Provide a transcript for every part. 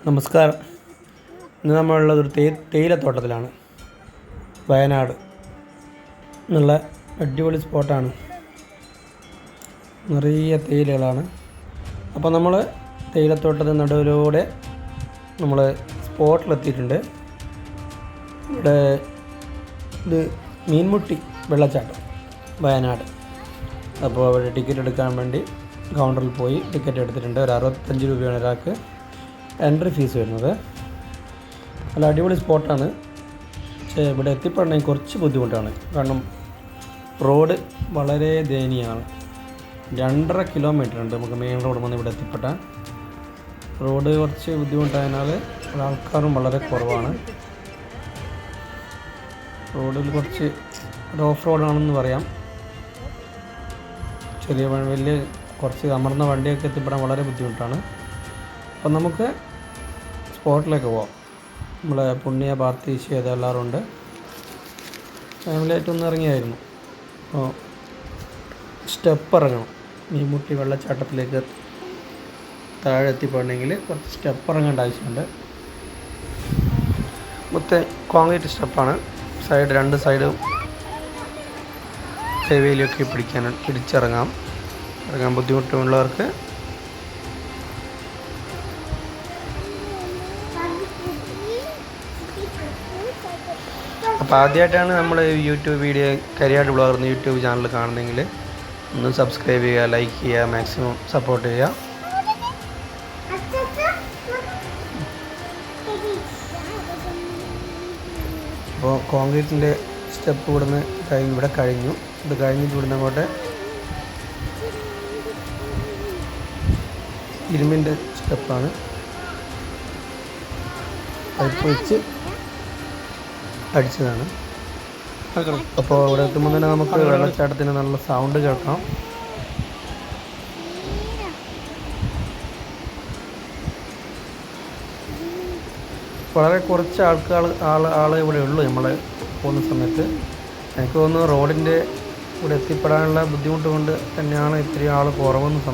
നമസ്കാരം. ഇന്ന് നമ്മളുള്ളത് ഒരു തേയിലത്തോട്ടത്തിലാണ്. വയനാട് എന്നുള്ള അടിപൊളി സ്പോട്ടാണ്. നിറയെ തേയിലകളാണ്. അപ്പോൾ നമ്മൾ തേയിലത്തോട്ടത്തിൻ്റെ നടുവിലൂടെ നമ്മൾ സ്പോട്ടിലെത്തിയിട്ടുണ്ട്. ഇവിടെ ഇത് മീൻമുട്ടി വെള്ളച്ചാട്ടം വയനാട്. അപ്പോൾ അവിടെ ടിക്കറ്റ് എടുക്കാൻ വേണ്ടി കൗണ്ടറിൽ പോയി ടിക്കറ്റ് എടുത്തിട്ടുണ്ട്. ഒരു 65 രൂപയാണ് ഒരാൾക്ക് എൻട്രി ഫീസ് വരുന്നത്. നല്ല അടിപൊളി സ്പോട്ടാണ്. പക്ഷേ ഇവിടെ എത്തിപ്പെടണമെങ്കിൽ കുറച്ച് ബുദ്ധിമുട്ടാണ്. കാരണം റോഡ് വളരെ ദയനീയമാണ്. 2.5 കിലോമീറ്റർ ഉണ്ട് നമുക്ക് മെയിൻ റോഡ് വന്ന് ഇവിടെ എത്തിപ്പെട്ടാൻ. റോഡ് കുറച്ച് ബുദ്ധിമുട്ടായതിനാൽ ആൾക്കാരും വളരെ കുറവാണ്. റോഡിൽ കുറച്ച് ഒരു ഓഫ് റോഡാണെന്ന് പറയാം. ചെറിയ വലിയ കുറച്ച് അമർന്ന വണ്ടിയൊക്കെ എത്തിപ്പെടാൻ വളരെ ബുദ്ധിമുട്ടാണ്. അപ്പം നമുക്ക് സ്പോട്ടിലേക്ക് പോവാം. നമ്മളെ പുണ്യ പാർത്തീശ് ഇതെല്ലാവരും ഉണ്ട്. ഫാമിലിയായിട്ടൊന്ന് ഇറങ്ങിയായിരുന്നു. അപ്പോൾ സ്റ്റെപ്പ് ഇറങ്ങണം. മീൻമുട്ടി വെള്ളച്ചാട്ടത്തിലേക്ക് താഴെ എത്തിപ്പെടണമെങ്കിൽ കുറച്ച് സ്റ്റെപ്പ് ഇറങ്ങേണ്ട ആവശ്യമുണ്ട്. മൊത്തം കോൺക്രീറ്റ് സ്റ്റെപ്പാണ്. രണ്ട് സൈഡും കൈവേലിയൊക്കെ പിടിച്ചിറങ്ങാൻ ബുദ്ധിമുട്ടുള്ളവർക്ക് അപ്പോൾ ആദ്യമായിട്ടാണ് നമ്മൾ യൂട്യൂബ് വീഡിയോ കരിയാട് ബ്ലോഗർ എന്ന യൂട്യൂബ് ചാനൽ കാണുന്നതെങ്കിൽ ഒന്ന് സബ്സ്ക്രൈബ് ചെയ്യുക, ലൈക്ക് ചെയ്യുക, മാക്സിമം സപ്പോർട്ട് ചെയ്യുക. അപ്പോൾ കോൺക്രീറ്റിൻ്റെ സ്റ്റെപ്പ് ഇവിടുന്ന് ഇവിടെ കഴിഞ്ഞു. ഇത് കഴിഞ്ഞിട്ട് ഇവിടുന്ന് അങ്ങോട്ട് ഇരുമ്പിൻ്റെ സ്റ്റെപ്പാണ്. പൈപ്പ് വെച്ച് അടിച്ചതാണ്. അപ്പോൾ ഇവിടെ എത്തുമ്പോൾ തന്നെ നമുക്ക് വെള്ളച്ചാട്ടത്തിന് നല്ല സൗണ്ട് കേൾക്കാം. വളരെ കുറച്ച് ആൾ ഇവിടെ ഉള്ളൂ നമ്മൾ പോകുന്ന സമയത്ത്. എനിക്ക് തോന്നുന്നു റോഡിൻ്റെ ഇവിടെ എത്തിപ്പെടാനുള്ള ബുദ്ധിമുട്ട് കൊണ്ട് തന്നെയാണ് ഇത്തിരി ആൾ കുറവെന്ന്.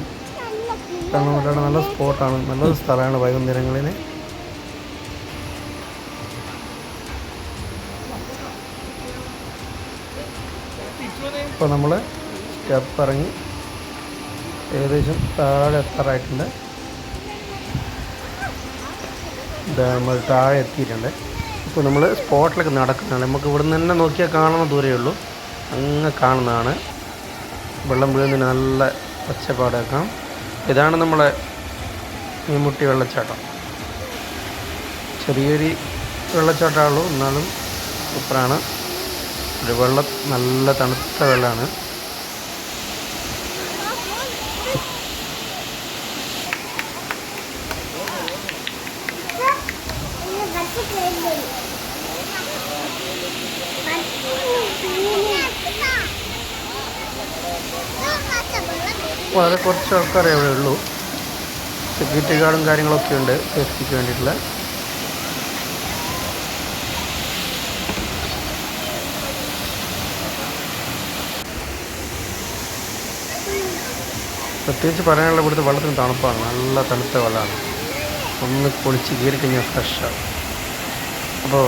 കാരണം ഇവിടെ നല്ല സ്പോട്ടാണ്, നല്ലൊരു സ്ഥലമാണ് വൈകുന്നേരങ്ങളിൽ. ഇപ്പോൾ നമ്മൾ സ്റ്റെപ്പ് ഇറങ്ങി ഏകദേശം താഴെ എത്താറായിട്ടുണ്ട്. നമ്മൾ താഴെ എത്തിയിട്ടുണ്ട്. ഇപ്പോൾ നമ്മൾ സ്പോട്ടിലേക്ക് നടക്കുന്നതാണ്. നമുക്ക് ഇവിടെ നിന്ന് തന്നെ നോക്കിയാൽ കാണുന്ന ദൂരമേ ഉള്ളൂ. അങ്ങ് കാണുന്നതാണ്. വെള്ളം വീഴുന്നതിന് നല്ല ഒച്ചപ്പാടേക്കാം. ഇതാണ് നമ്മളെ മീൻമുട്ടി വെള്ളച്ചാട്ടം. ചെറിയൊരു വെള്ളച്ചാട്ടമുള്ളൂ, എന്നാലും സൂപ്പറാണ്. ഒരു വെള്ളം നല്ല തണുത്ത വെള്ളമാണ്. വളരെ കുറച്ച് ആൾക്കാരേ അവിടെ ഉള്ളൂ. സെക്യൂരിറ്റി ഗാർഡും കാര്യങ്ങളൊക്കെ ഉണ്ട് സേഫ്റ്റിക്ക് വേണ്ടിയിട്ടുള്ള. പ്രത്യേകിച്ച് പറയാനുള്ള ഇവിടുത്തെ വെള്ളത്തിന് തണുപ്പാണ്. നല്ല തണുത്ത വെള്ളമാണ്. ഒന്ന് കുളിച്ച് കയറി കഴിഞ്ഞാൽ ഫ്രഷാണ്. അപ്പോൾ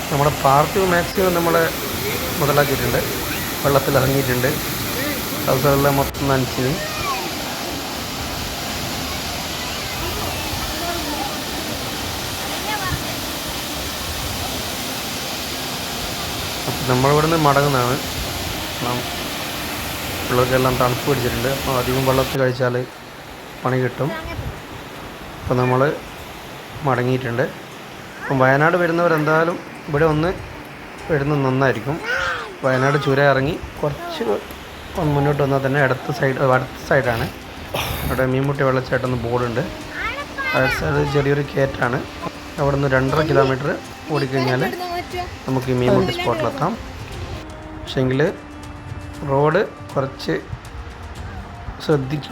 നമ്മുടെ പാർട്ടി മാക്സിമം നമ്മളെ മുതലാക്കിയിട്ടുണ്ട്. വെള്ളത്തിൽ ഇറങ്ങിയിട്ടുണ്ട്. ഹൗസുകളെല്ലാം മൊത്തം നനച്ച്. അപ്പം നമ്മളിവിടുന്ന് മടങ്ങുന്നതാണ്. പിള്ളേർക്കെല്ലാം തണുപ്പ് പിടിച്ചിട്ടുണ്ട്. അപ്പോൾ അധികം വെള്ളത്തിൽ കഴിച്ചാൽ പണി കിട്ടും. അപ്പോൾ നമ്മൾ മടങ്ങിയിട്ടുണ്ട്. അപ്പം വയനാട് വരുന്നവരെന്തായാലും ഇവിടെ ഒന്ന് വരുന്നത് നന്നായിരിക്കും. വയനാട് ചുരം ഇറങ്ങി കുറച്ച് മുന്നോട്ട് വന്നാൽ തന്നെ അടുത്ത സൈഡാണ്. അവിടെ മീൻമുട്ടി വെള്ളച്ചാട്ടം ബോർഡുണ്ട്. അത് ചെറിയൊരു കയറ്റാണ്. അവിടെ നിന്ന് 2.5 കിലോമീറ്റർ ഓടിക്കഴിഞ്ഞാൽ നമുക്ക് ഈ മീൻമുട്ടി സ്പോട്ടിലെത്താം. പക്ഷേങ്കിൽ റോഡ് കുറച്ച് ശ്രദ്ധിക്കും.